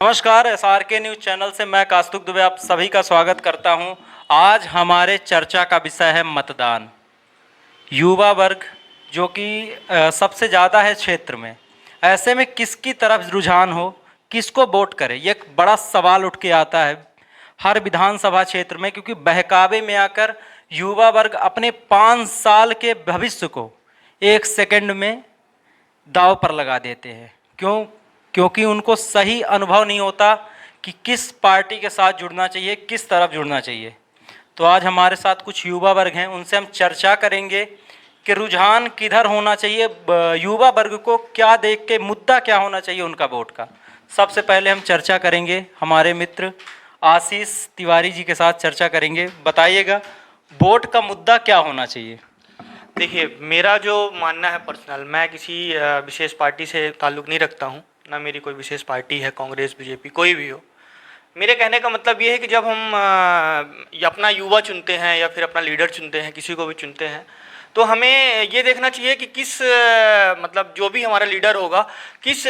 नमस्कार, SRK news channel से मैं कास्तुक दुबे आप सभी का स्वागत करता हूं। आज हमारे चर्चा का विषय है मतदान। युवा वर्ग जो कि सबसे ज़्यादा है क्षेत्र में, ऐसे में किसकी तरफ रुझान हो, किसको वोट करें, ये एक बड़ा सवाल उठ के आता है हर विधानसभा क्षेत्र में, क्योंकि बहकावे में आकर युवा वर्ग अपने 5 साल के भविष्य को 1 सेकंड में दांव पर लगा देते हैं। क्योंकि उनको सही अनुभव नहीं होता कि किस पार्टी के साथ जुड़ना चाहिए, किस तरफ जुड़ना चाहिए। तो आज हमारे साथ कुछ युवा वर्ग हैं, उनसे हम चर्चा करेंगे कि रुझान किधर होना चाहिए, युवा वर्ग को क्या देख के मुद्दा क्या होना चाहिए उनका वोट का। सबसे पहले हम चर्चा करेंगे हमारे मित्र आशीष तिवारी जी के साथ चर्चा करेंगे। बताइएगा वोट का मुद्दा क्या होना चाहिए। देखिए, मेरा जो मानना है पर्सनल, मैं किसी विशेष पार्टी से ताल्लुक़ नहीं रखता हूँ, ना मेरी कोई विशेष पार्टी है, कांग्रेस बीजेपी कोई भी हो। मेरे कहने का मतलब ये है कि जब हम अपना युवा चुनते हैं या फिर अपना लीडर चुनते हैं, किसी को भी चुनते हैं, तो हमें ये देखना चाहिए कि किस मतलब जो भी हमारा लीडर होगा किस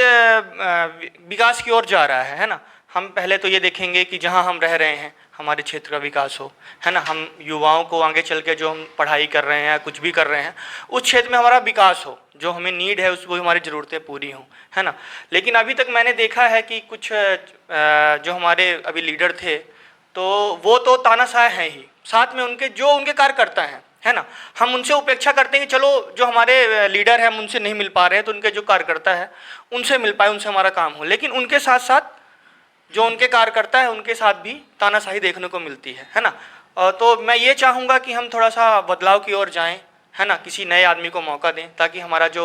विकास की ओर जा रहा है ना। हम पहले तो ये देखेंगे कि जहाँ हम रह रहे हैं हमारे क्षेत्र का विकास हो, है ना। हम युवाओं को आगे चल के जो हम पढ़ाई कर रहे हैं, कुछ भी कर रहे हैं, उस क्षेत्र में हमारा विकास हो, जो हमें नीड है उसको हमारी ज़रूरतें पूरी हों, है ना। लेकिन अभी तक मैंने देखा है कि कुछ जो हमारे अभी लीडर थे, तो वो तो तानाशाह हैं ही, साथ में उनके जो उनके कार्यकर्ता हैं, है ना। हम उनसे उपेक्षा करते हैं कि चलो जो हमारे लीडर हैं हम उनसे नहीं मिल पा रहे हैं, तो उनके जो कार्यकर्ता है उनसे मिल पाए, उनसे हमारा काम हो। लेकिन उनके साथ साथ जो उनके कार्यकर्ता है उनके साथ भी तानाशाही देखने को मिलती है ना। तो मैं ये चाहूँगा कि हम थोड़ा सा बदलाव की ओर जाएं, है ना, किसी नए आदमी को मौका दें, ताकि हमारा जो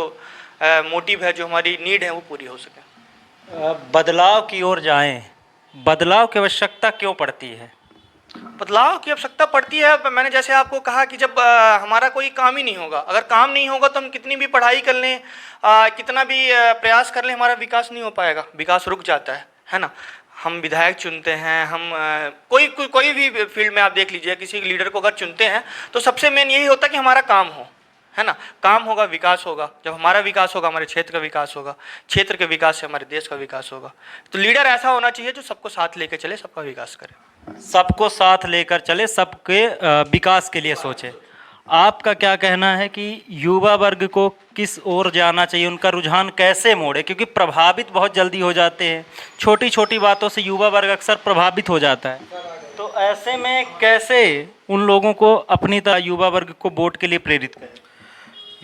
मोटिव है, जो हमारी नीड है, वो पूरी हो सके। बदलाव की ओर जाएं, बदलाव की आवश्यकता क्यों पड़ती है? बदलाव की आवश्यकता पड़ती है, मैंने जैसे आपको कहा कि जब हमारा कोई काम ही नहीं होगा, अगर काम नहीं होगा तो हम कितनी भी पढ़ाई कर लें, कितना भी प्रयास कर लें, हमारा विकास नहीं हो पाएगा, विकास रुक जाता है ना। हम विधायक चुनते हैं, हम कोई भी फील्ड में आप देख लीजिए, किसी लीडर को अगर चुनते हैं तो सबसे मेन यही होता है कि हमारा काम हो, है ना। काम होगा, विकास होगा। जब हमारा विकास होगा, हमारे क्षेत्र का विकास होगा, क्षेत्र के विकास से हमारे देश का विकास होगा। तो लीडर ऐसा होना चाहिए जो सबको साथ लेकर चले, सबका विकास करे, सबको साथ लेकर चले, सबके विकास के लिए सोचे। आपका क्या कहना है कि युवा वर्ग को किस ओर जाना चाहिए, उनका रुझान कैसे मोड़े? क्योंकि प्रभावित बहुत जल्दी हो जाते हैं, छोटी छोटी बातों से युवा वर्ग अक्सर प्रभावित हो जाता है। तो ऐसे में कैसे उन लोगों को अपनी तरह युवा वर्ग को वोट के लिए प्रेरित करें?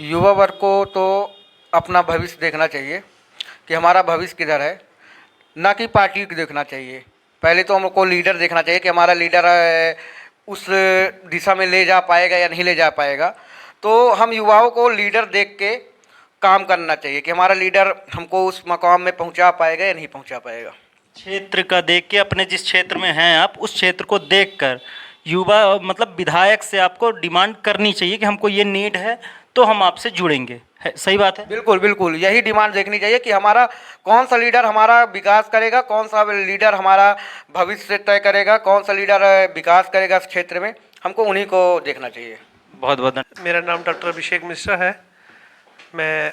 युवा वर्ग को तो अपना भविष्य देखना चाहिए कि हमारा भविष्य किधर है, ना कि पार्टी को देखना चाहिए। पहले तो हमको लीडर देखना चाहिए कि हमारा लीडर उस दिशा में ले जा पाएगा या नहीं ले जा पाएगा। तो हम युवाओं को लीडर देख के काम करना चाहिए कि हमारा लीडर हमको उस मकाम में पहुंचा पाएगा या नहीं पहुंचा पाएगा। क्षेत्र का देख के, अपने जिस क्षेत्र में हैं आप उस क्षेत्र को देखकर युवा मतलब विधायक से आपको डिमांड करनी चाहिए कि हमको ये नीड है तो हम आपसे जुड़ेंगे, है सही बात है? बिल्कुल बिल्कुल, यही डिमांड देखनी चाहिए कि हमारा कौन सा लीडर हमारा विकास करेगा, कौन सा लीडर हमारा भविष्य तय करेगा, कौन सा लीडर विकास करेगा इस क्षेत्र में, हमको उन्हीं को देखना चाहिए। बहुत बहुत धन्यवाद। मेरा नाम डॉक्टर अभिषेक मिश्रा है। मैं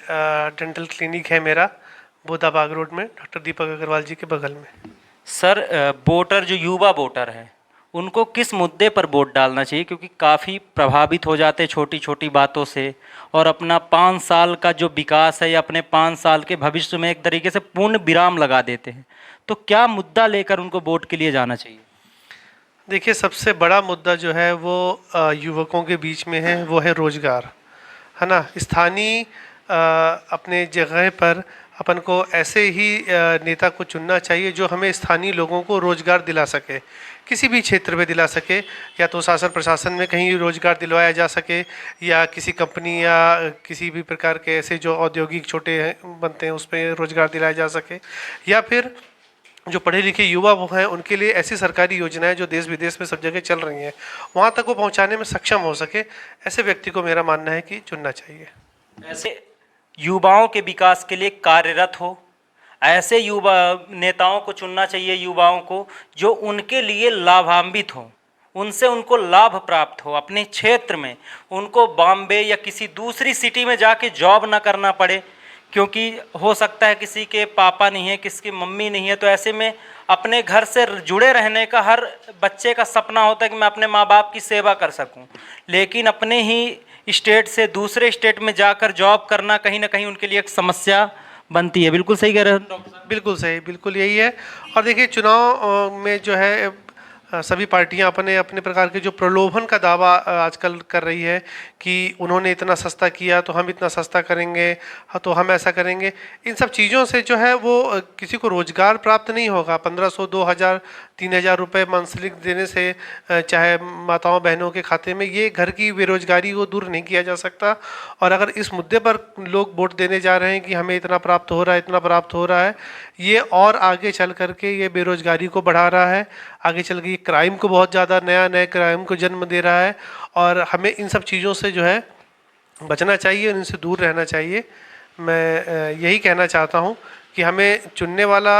डेंटल क्लिनिक है मेरा, बोदाबाग रोड में, डॉक्टर दीपक अग्रवाल जी के बगल में। सर, वोटर जो युवा वोटर हैं उनको किस मुद्दे पर वोट डालना चाहिए? क्योंकि काफ़ी प्रभावित हो जाते हैं छोटी छोटी बातों से, और अपना 5 साल का जो विकास है या अपने 5 साल के भविष्य में एक तरीके से पूर्ण विराम लगा देते हैं। तो क्या मुद्दा लेकर उनको वोट के लिए जाना चाहिए? देखिए, सबसे बड़ा मुद्दा जो है वो युवकों के बीच में है, वो है रोजगार, है ना। स्थानीय अपने जगह पर अपन को ऐसे ही नेता को चुनना चाहिए जो हमें स्थानीय लोगों को रोजगार दिला सके, किसी भी क्षेत्र में दिला सके, या तो शासन प्रशासन में कहीं रोजगार दिलवाया जा सके, या किसी कंपनी या किसी भी प्रकार के ऐसे जो औद्योगिक छोटे बनते हैं उस पर रोजगार दिलाया जा सके, या फिर जो पढ़े लिखे युवा वो हैं उनके लिए ऐसी सरकारी योजनाएं जो देश विदेश में सब जगह चल रही हैं वहाँ तक वो पहुँचाने में सक्षम हो सके, ऐसे व्यक्ति को मेरा मानना है कि चुनना चाहिए। ऐसे युवाओं के विकास के लिए कार्यरत हो, ऐसे युवा नेताओं को चुनना चाहिए, युवाओं को जो उनके लिए लाभान्वित हो, उनसे उनको लाभ प्राप्त हो, अपने क्षेत्र में उनको बॉम्बे या किसी दूसरी सिटी में जाके जॉब ना करना पड़े, क्योंकि हो सकता है किसी के पापा नहीं है, किसी की मम्मी नहीं है, तो ऐसे में अपने घर से जुड़े रहने का हर बच्चे का सपना होता है कि मैं अपने माँ बाप की सेवा कर सकूं। लेकिन अपने ही स्टेट से दूसरे स्टेट में जाकर जॉब करना कहीं ना कहीं उनके लिए एक समस्या बनती है। बिल्कुल सही कह रहे हो डॉक्टर साहब। बिल्कुल सही, बिल्कुल यही है। और देखिए चुनाव में जो है सभी पार्टियां अपने अपने प्रकार के जो प्रलोभन का दावा आजकल कर रही है कि उन्होंने इतना सस्ता किया तो हम इतना सस्ता करेंगे, हाँ, तो हम ऐसा करेंगे। इन सब चीज़ों से जो है वो किसी को रोज़गार प्राप्त नहीं होगा। 1500, 2000, 3000 रुपये मंथली देने से चाहे माताओं बहनों के खाते में, ये घर की बेरोजगारी को दूर नहीं किया जा सकता। और अगर इस मुद्दे पर लोग वोट देने जा रहे हैं कि हमें इतना प्राप्त हो रहा है, इतना प्राप्त हो रहा है, ये और आगे चल करके ये बेरोजगारी को बढ़ा रहा है, आगे चल के ये क्राइम को बहुत ज़्यादा नए क्राइम को जन्म दे रहा है। और हमें इन सब चीज़ों से जो है बचना चाहिए और इनसे दूर रहना चाहिए। मैं यही कहना चाहता हूँ कि हमें चुनने वाला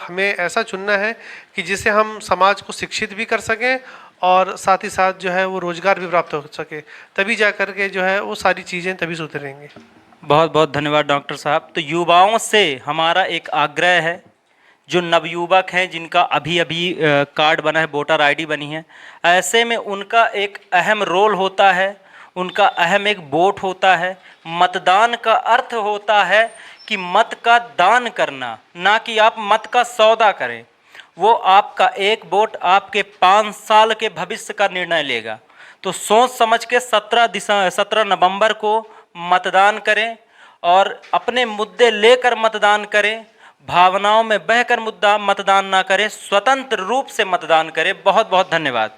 हमें ऐसा चुनना है कि जिससे हम समाज को शिक्षित भी कर सकें और साथ ही साथ जो है वो रोज़गार भी प्राप्त हो सके, तभी जा कर के जो है वो सारी चीज़ें तभी सुधरेंगी। बहुत बहुत धन्यवाद डॉक्टर साहब। तो युवाओं से हमारा एक आग्रह है, जो नवयुवक हैं जिनका अभी अभी कार्ड बना है, वोटर आईडी बनी है, ऐसे में उनका एक अहम रोल होता है, उनका अहम एक वोट होता है। मतदान का अर्थ होता है कि मत का दान करना, ना कि आप मत का सौदा करें। वो आपका एक वोट आपके 5 साल के भविष्य का निर्णय लेगा। तो सोच समझ के 17 नवंबर को मतदान करें और अपने मुद्दे लेकर मतदान करें। भावनाओं में बहकर मतदान ना करें, स्वतंत्र रूप से मतदान करें। बहुत बहुत धन्यवाद।